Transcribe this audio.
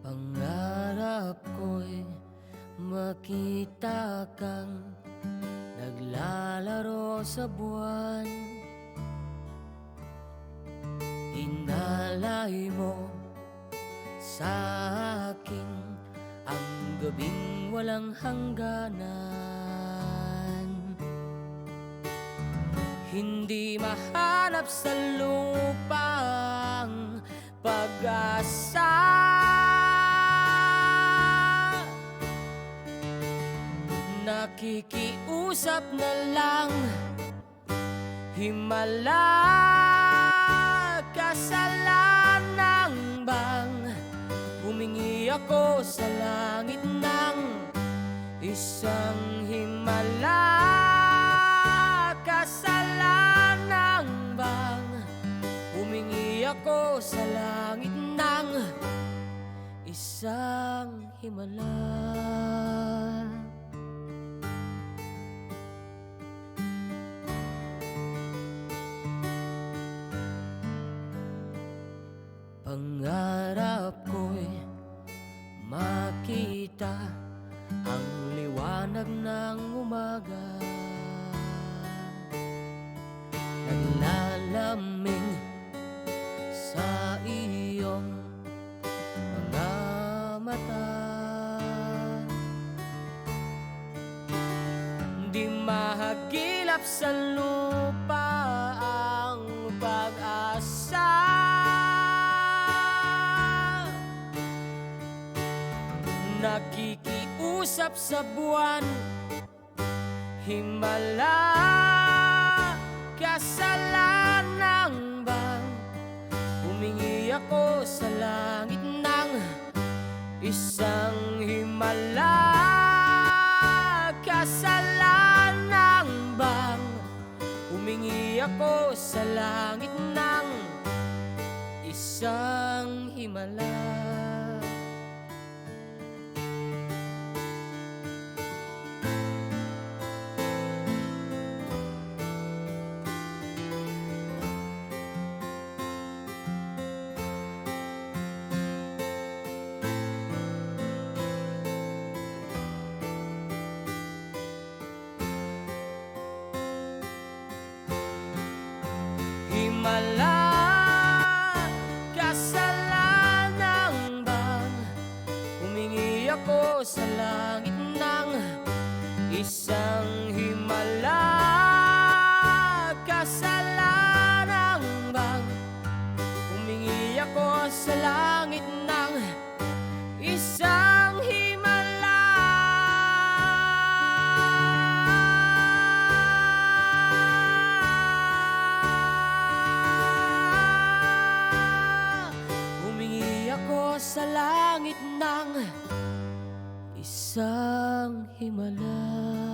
Pangarap ko'y makita kang naglalaro sa buwan. Inalay mo sa akin ang gabing walang hangganan. Hindi mahanap sa lupa ang pag-asa. Nakikiusap na lang, himala, kasalanan bang humingi ako sa langit ng isang himala? Kasalanan bang humingi ako sa langit ng isang himala? Pangarap ko'y makita ang liwanag ng umaga, naglalamig sa iyong mga mata. Di mahagilap sa lupa ang pag-asa. Nakikiusap sa buwan, himala, kasalanan bang humingi ako sa langit ng isang himala? Kasalanan bang humingi ako sa langit ng isang himala? Himala, kasalanan bang humingi ako sa langit ng isang himala? Kasalanan bang humingi ako sa langit ng isang himala? Sa langit ng isang himala.